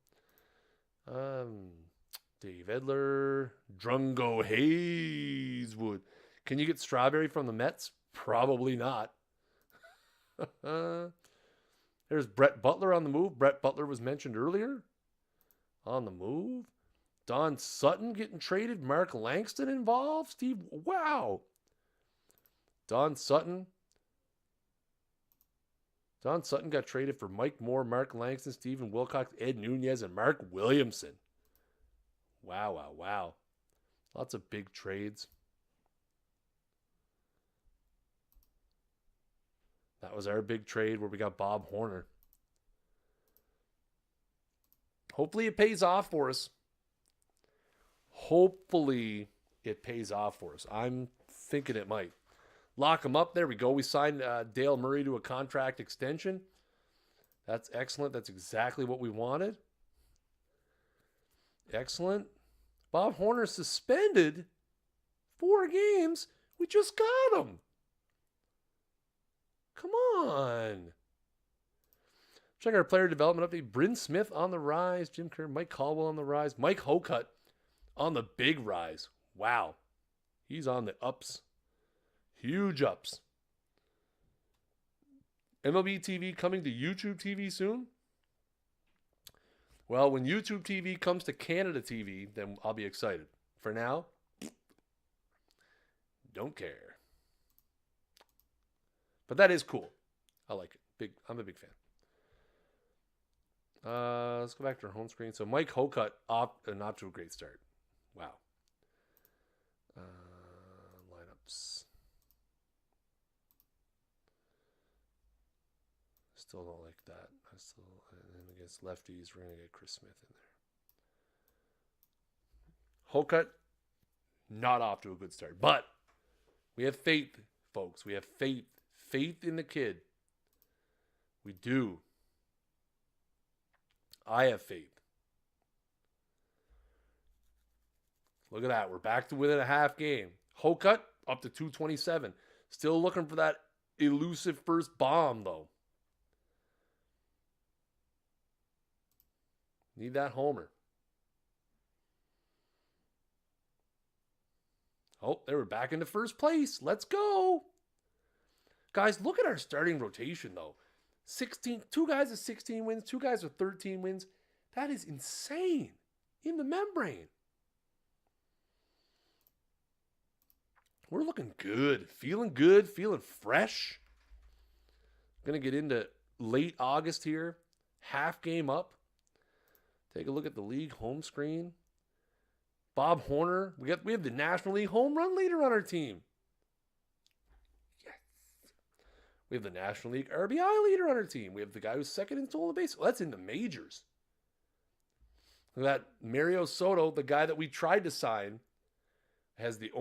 Dave Edler. Drungo Hayeswood. Can you get Strawberry from the Mets? Probably not. There's Brett Butler on the move. Brett Butler was mentioned earlier. On the move. Don Sutton getting traded. Mark Langston involved. Steve, wow. Don Sutton got traded for Mike Moore, Mark Langston, Stephen Wilcox, Ed Nunez, and Mark Williamson. Wow, wow, wow. Lots of big trades. That was our big trade where we got Bob Horner. Hopefully it pays off for us. Hopefully it pays off for us. I'm thinking it might. Lock him up. There we go. We signed Dale Murray to a contract extension. That's excellent. That's exactly what we wanted. Excellent. Bob Horner suspended 4 games. We just got him. Come on. Check our player development update. Bryn Smith on the rise. Jim Kerr, Mike Caldwell on the rise. Mike Hokut on the big rise. Wow. He's on the ups. Huge ups. MLB TV coming to YouTube TV soon? Well, when YouTube TV comes to Canada TV, then I'll be excited. For now, don't care. But that is cool. I like it. I'm a big fan. Let's go back to our home screen. So Mike Hokut off to a great start. Wow. Lineups. Still don't like that. And against lefties, we're going to get Kris Smith in there. Hokut, not off to a good start. But we have faith, folks. We have faith. Faith in the kid. We do. I have faith. Look at that. We're back to within a half game. Hokut up to 227. Still looking for that elusive first bomb, though. Need that homer. Oh, they were back into first place. Let's go. Guys, look at our starting rotation, though. 2 guys with 16 wins, 2 guys with 13 wins. That is insane. In the membrane. We're looking good, feeling fresh. Going to get into late August here. Half game up. Take a look at the league home screen. Bob Horner. We have the National League home run leader on our team. Yes. We have the National League RBI leader on our team. We have the guy who's second in stolen base. Well, that's in the majors. That Mario Soto, the guy that we tried to sign, is the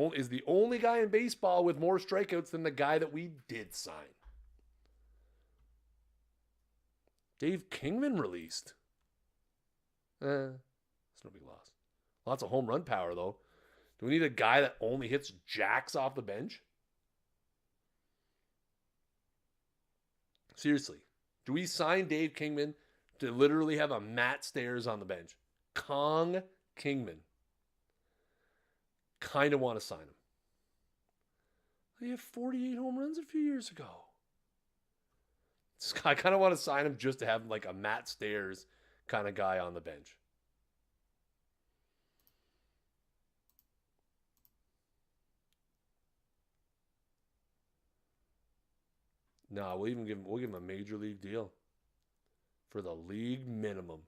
only guy in baseball with more strikeouts than the guy that we did sign. Dave Kingman released. It's no big loss. Lots of home run power, though. Do we need a guy that only hits jacks off the bench? Seriously. Do we sign Dave Kingman to literally have a Matt Stairs on the bench? Kong Kingman. Kind of want to sign him. He had 48 home runs a few years ago. I kind of want to sign him just to have like a Matt Stairs kind of guy on the bench. No, we'll give him a major league deal for the league minimum.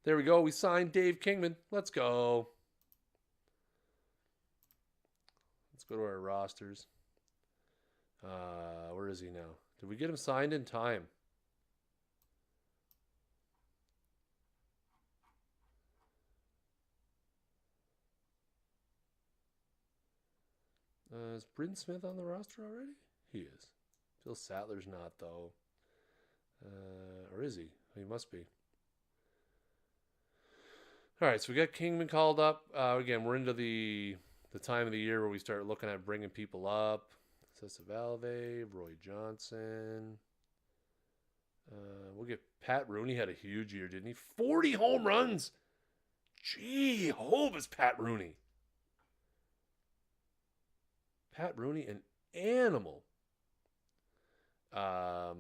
There we go. We signed Dave Kingman. Let's go. Let's go to our rosters. Where is he now? Did we get him signed in time? Is Britton Smith on the roster already? He is. Bill Sattler's not, though. Or is he? He must be. All right, so we got Kingman called up. Again, we're into the time of the year where we start looking at bringing people up. Cessa Valve, Roy Johnson. We'll get Pat Rooney had a huge year, didn't he? 40 home runs. Gee, hope is Pat Rooney. Pat Rooney, an animal. So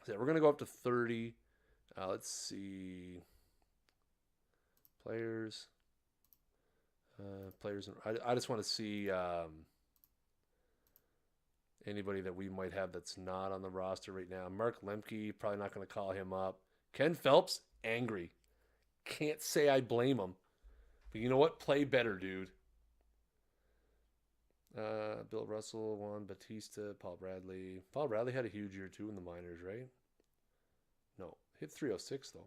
we're going to go up to 30. Let's see. Players. I just want to see anybody that we might have that's not on the roster right now. Mark Lemke, probably not going to call him up. Ken Phelps, angry. Can't say I blame him. But you know what? Play better, dude. Bill Russell, Juan Batista, Paul Bradley. Paul Bradley had a huge year too in the minors, right? No, hit 306 though.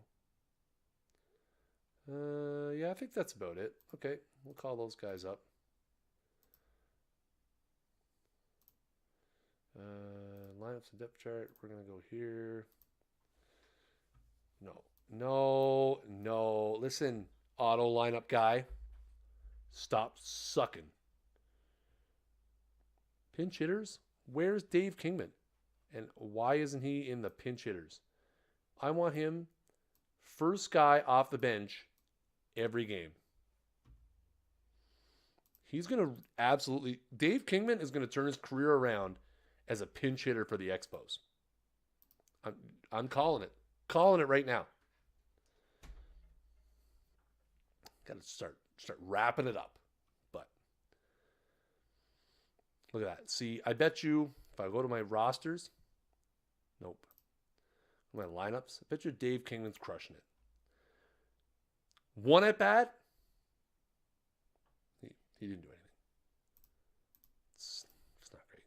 Yeah, I think that's about it. Okay, we'll call those guys up. Lineups and depth chart. We're gonna go here. No. Listen, auto lineup guy. Stop sucking. Pinch hitters? Where's Dave Kingman? And why isn't he in the pinch hitters? I want him first guy off the bench every game. He's going to absolutely... Dave Kingman is going to turn his career around as a pinch hitter for the Expos. I'm calling it. Calling it right now. Got to start wrapping it up. But look at that. See, I bet you if I go to my rosters, nope. My lineups, I bet you Dave Kingman's crushing it. One at bat, he didn't do anything. It's not great.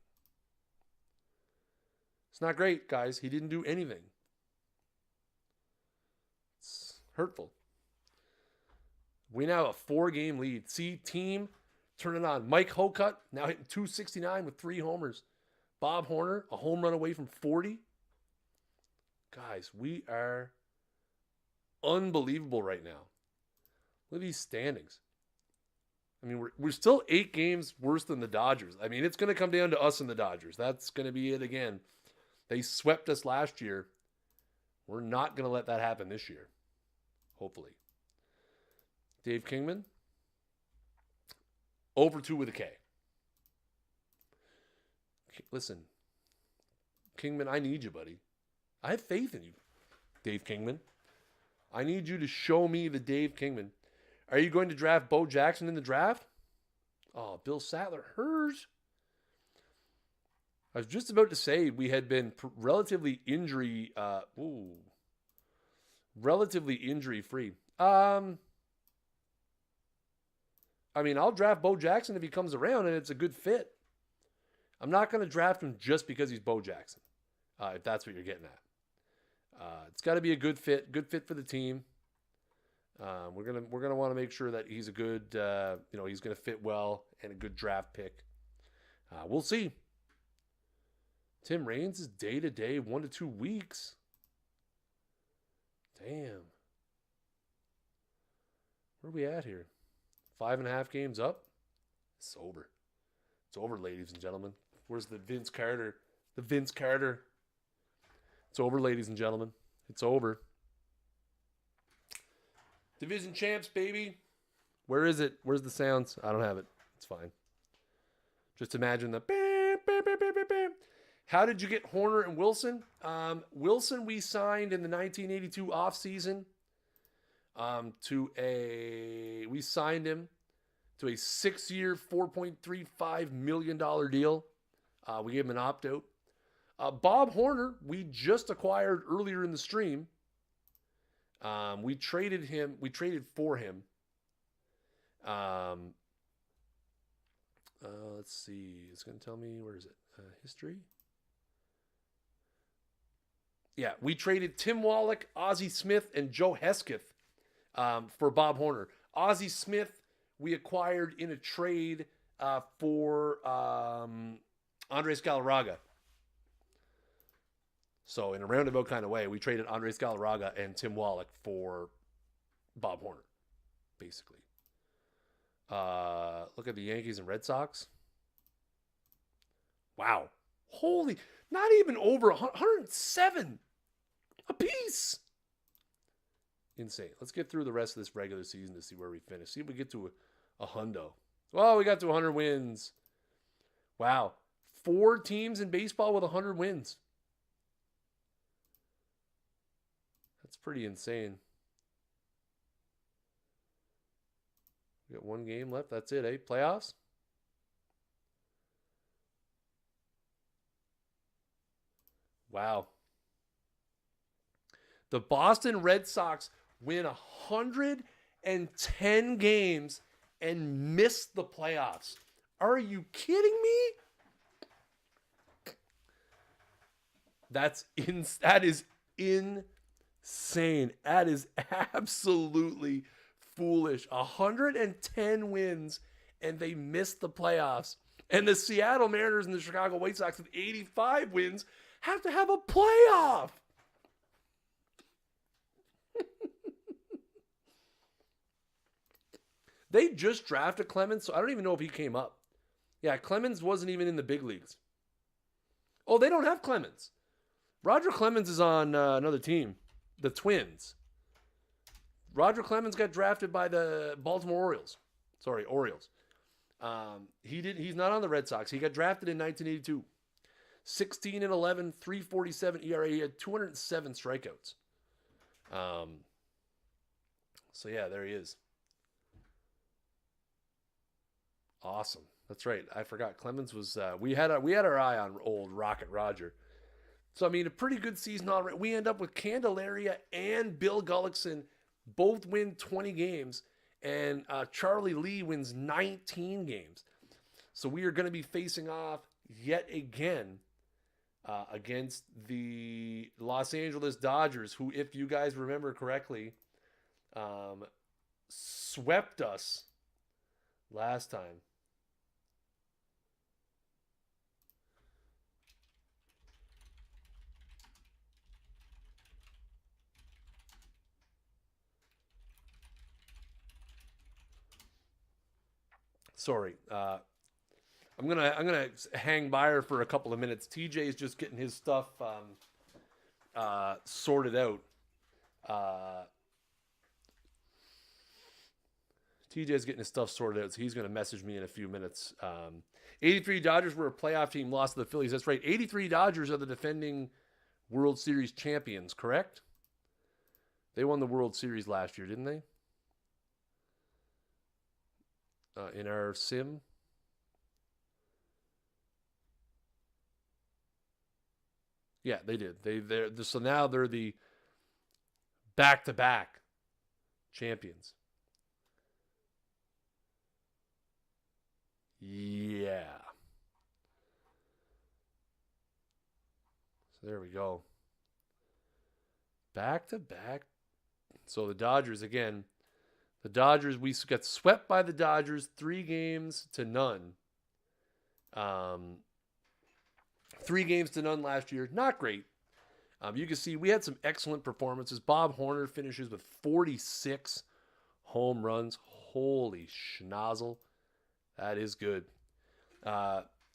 It's not great, guys. He didn't do anything. It's hurtful. We now have a 4-game lead. See, team turning on. Mike Hokut now hitting 269 with 3 homers. Bob Horner, a home run away from 40. Guys, we are unbelievable right now. Look at these standings. I mean, we're still 8 games worse than the Dodgers. I mean, it's going to come down to us and the Dodgers. That's going to be it again. They swept us last year. We're not going to let that happen this year. Hopefully. Dave Kingman, over 2 with a K. Listen, Kingman, I need you, buddy. I have faith in you, Dave Kingman. I need you to show me the Dave Kingman. Are you going to draft Bo Jackson in the draft? Oh, Bill Sattler, hers. I was just about to say we had been relatively injury free. I mean, I'll draft Bo Jackson if he comes around and it's a good fit. I'm not going to draft him just because he's Bo Jackson, if that's what you're getting at. It's got to be a good fit for the team. We're gonna want to make sure that he's a good, he's going to fit well and a good draft pick. We'll see. Tim Raines is day to day, 1 to 2 weeks. Damn. Where are we at here? 5.5 games up. It's over. It's over, ladies and gentlemen. Where's the Vince Carter? The Vince Carter. It's over, ladies and gentlemen. It's over. Division champs, baby. Where is it? Where's the sounds? I don't have it. It's fine. Just imagine the bam, bam, bam, bam, bam, bam. How did you get Horner and Wilson? Wilson we signed in the 1982 offseason we signed him to a 6-year, $4.35 million deal. We gave him an opt-out. Bob Horner, we just acquired earlier in the stream. We traded for him. Let's see. It's going to tell me, where is it? History? Yeah, we traded Tim Wallach, Ozzie Smith, and Joe Hesketh for Bob Horner. Ozzie Smith, we acquired in a trade for Andres Galarraga. So in a roundabout kind of way, we traded Andres Galarraga and Tim Wallach for Bob Horner, basically. Look at the Yankees and Red Sox. Wow. Holy, not even over 107 apiece. Insane. Let's get through the rest of this regular season to see where we finish. See if we get to a hundo. Well, we got to 100 wins. Wow. 4 teams in baseball with 100 wins. That's pretty insane. We got 1 game left. That's it, eh? Playoffs? Wow. The Boston Red Sox win 110 games and miss the playoffs. Are you kidding me? That is insane. That is absolutely foolish. 110 wins and they missed the playoffs. And the Seattle Mariners and the Chicago White Sox with 85 wins have to have a playoff. They just drafted Clemens, so I don't even know if he came up. Yeah, Clemens wasn't even in the big leagues. Oh, they don't have Clemens. Roger Clemens is on another team, the Twins. Roger Clemens got drafted by the Baltimore Orioles. Sorry, Orioles. He's not on the Red Sox. He got drafted in 1982. 16-11, 3.47 ERA. He had 207 strikeouts. So yeah, there he is. Awesome. That's right. I forgot Clemens was. We had our eye on old Rocket Roger. So I mean, a pretty good season already. We end up with Candelaria and Bill Gullickson both win 20 games, and Charlie Lee wins 19 games. So we are going to be facing off yet again against the Los Angeles Dodgers, who, if you guys remember correctly, swept us last time. Sorry, I'm gonna hang by her for a couple of minutes. TJ is just getting his stuff sorted out. TJ's getting his stuff sorted out, so he's gonna message me in a few minutes. 83 Dodgers were a playoff team, lost to the Phillies. That's right. 83 Dodgers are the defending World Series champions, correct? They won the World Series last year, didn't they? In our sim. Yeah, they did. So now they're the back-to-back champions. Yeah. So there we go. Back-to-back. So the Dodgers again. The Dodgers, we got swept by the Dodgers 3-0. 3-0 last year. Not great. You can see we had some excellent performances. Bob Horner finishes with 46 home runs. Holy schnozzle. That is good.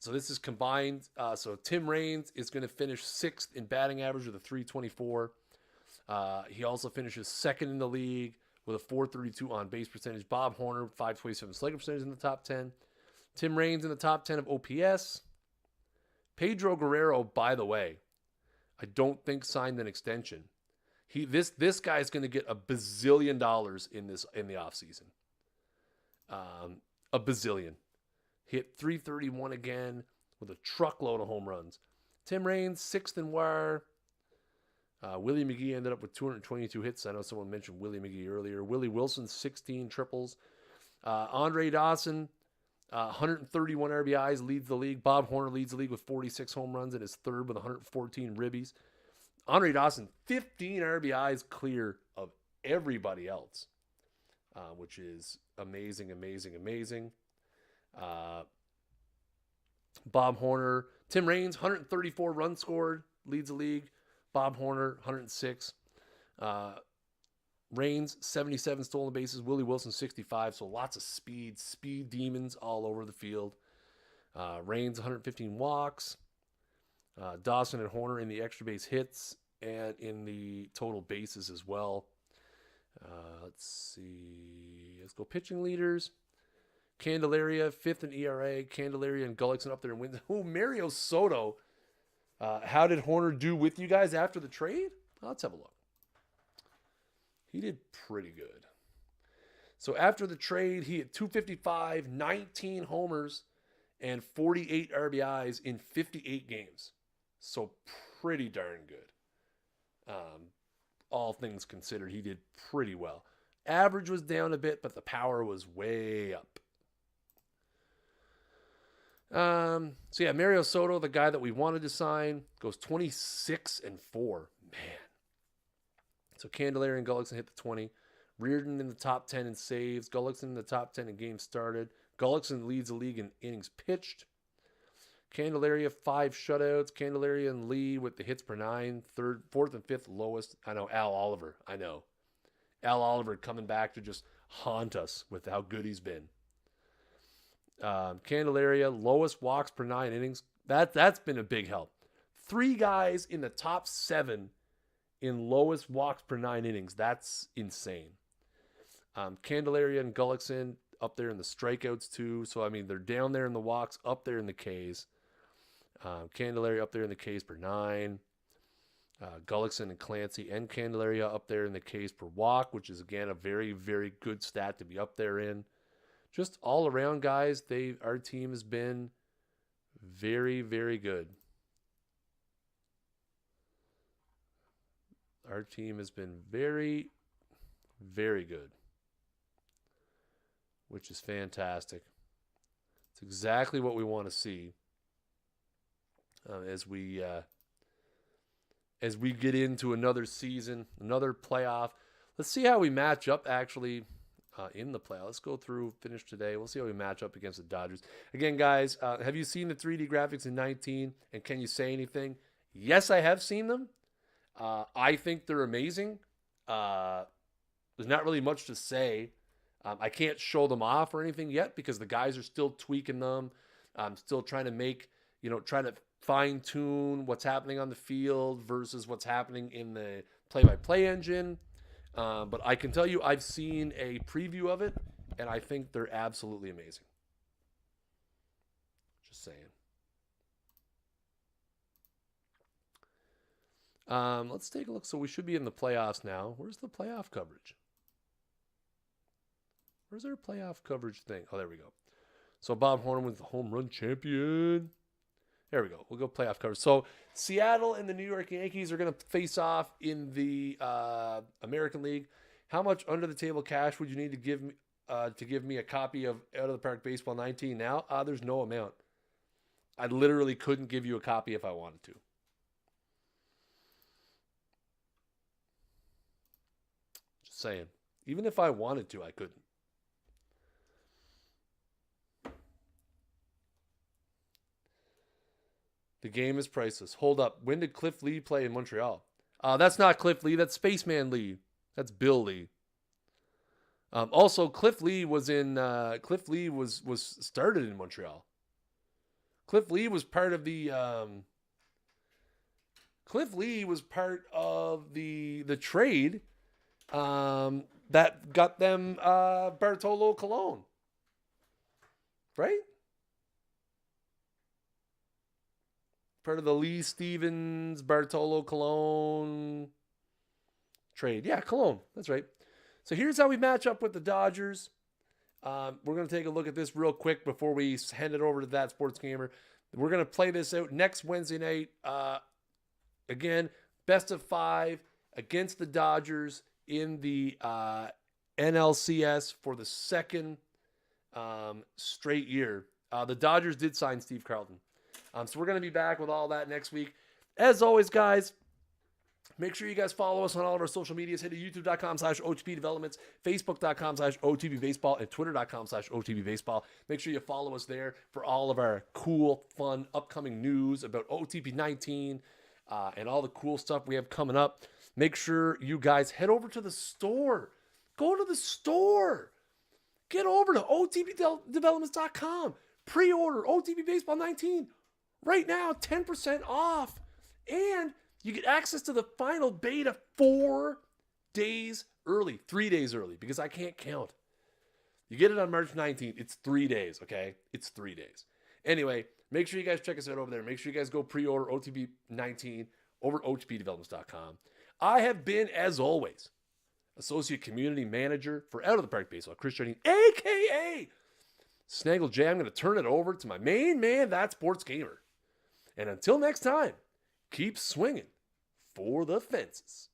So this is combined. So Tim Raines is going to finish 6th in batting average with a 324. He also finishes 2nd in the league with a 432 on base percentage. Bob Horner, 527 slugging percentage in the top 10. Tim Raines in the top 10 of OPS. Pedro Guerrero, by the way, I don't think signed an extension. This guy is going to get $1 bazillion in the offseason. A bazillion. Hit 331 again with a truckload of home runs. Tim Raines, 6th in WAR. Willie McGee ended up with 222 hits. I know someone mentioned Willie McGee earlier. Willie Wilson, 16 triples. Andre Dawson, 131 RBIs, leads the league. Bob Horner leads the league with 46 home runs and is 3rd with 114 ribbies. Andre Dawson, 15 RBIs clear of everybody else, which is amazing, amazing, amazing. Bob Horner, Tim Raines, 134 runs scored, leads the league. Bob Horner, 106. Raines, 77 stolen bases. Willie Wilson, 65. So lots of speed demons all over the field. Raines, 115 walks. Dawson and Horner in the extra base hits and in the total bases as well. Let's see. Let's go pitching leaders. Candelaria, 5th in ERA. Candelaria and Gullickson up there and wins. Oh, Mario Soto. How did Horner do with you guys after the trade? Let's have a look. He did pretty good. So after the trade, he had 255, 19 homers, and 48 RBIs in 58 games. So pretty darn good. All things considered, he did pretty well. Average was down a bit, but the power was way up. So yeah, Mario Soto, the guy that we wanted to sign, goes 26-4. Man. So Candelaria and Gullickson hit the 20. Reardon in the top 10 in saves. Gullickson in the top 10 in games started. Gullickson leads the league in innings pitched. Candelaria, 5 shutouts. Candelaria and Lee with the hits per 9. 3rd, 4th, and 5th lowest. I know, Al Oliver. Al Oliver coming back to just haunt us with how good he's been. Candelaria, lowest walks per 9 innings. That's been a big help. 3 guys in the top 7 in lowest walks per 9 innings. That's insane. Candelaria and Gullickson up there in the strikeouts too. So, I mean, they're down there in the walks, up there in the Ks. Candelaria up there in the Ks per 9. Gullickson and Clancy and Candelaria up there in the Ks per walk, which is, again, a very, very good stat to be up there in. Just all around, guys, our team has been very, very good. Our team has been very, very good, which is fantastic. It's exactly what we want to see as we get into another season, another playoff. Let's see how we match up, actually, in the playoff. Let's go through, finish today. We'll see how we match up against the Dodgers. Again, guys, have you seen the 3D graphics in 19, and can you say anything? Yes, I have seen them. I think they're amazing. There's not really much to say. I can't show them off or anything yet because the guys are still tweaking them. I'm still trying to trying to fine tune what's happening on the field versus what's happening in the play-by-play engine. But I can tell you I've seen a preview of it, and I think they're absolutely amazing. Just saying. Let's take a look. So we should be in the playoffs now. Where's the playoff coverage? Where's our playoff coverage thing? Oh, there we go. So Bob Horner wins the home run champion. There we go. We'll go playoff coverage. So Seattle and the New York Yankees are going to face off in the American League. How much under the table cash would you need to give me a copy of Out of the Park Baseball 19 now? There's no amount. I literally couldn't give you a copy if I wanted to. Just saying. Even if I wanted to, I couldn't. The game is priceless. Hold up. When did Cliff Lee play in Montreal? That's not Cliff Lee. That's Spaceman Lee. That's Bill Lee. Also, Cliff Lee was started in Montreal. Cliff Lee was part of the trade that got them Bartolo Colon. Right? Part of the Lee Stevens, Bartolo Colon trade. Yeah, Cologne. That's right. So here's how we match up with the Dodgers. We're going to take a look at this real quick before we hand it over to That Sports Gamer. We're going to play this out next Wednesday night. Again, best of 5 against the Dodgers in the NLCS for the second straight year. The Dodgers did sign Steve Carlton. So we're going to be back with all that next week. As always, guys, make sure you guys follow us on all of our social medias. Head to youtube.com/OTP Developments, facebook.com/OTP Baseball, and twitter.com/OTP Baseball. Make sure you follow us there for all of our cool, fun, upcoming news about OTP 19 and all the cool stuff we have coming up. Make sure you guys head over to the store. Go to the store. Get over to OTPdevelopments.com. Pre-order OTP Baseball 19 right now, 10% off. And you get access to the final beta 4 days early, 3 days early, because I can't count. You get it on March 19th. It's 3 days, okay? It's 3 days. Anyway, make sure you guys check us out over there. Make sure you guys go pre-order OTP 19 over at OTPdevelopments.com. I have been, as always, Associate Community Manager for Out of the Park Baseball, Kris Jardine, a.k.a. Snaggle J. I'm going to turn it over to my main man, That Sports Gamer. And until next time, keep swinging for the fences.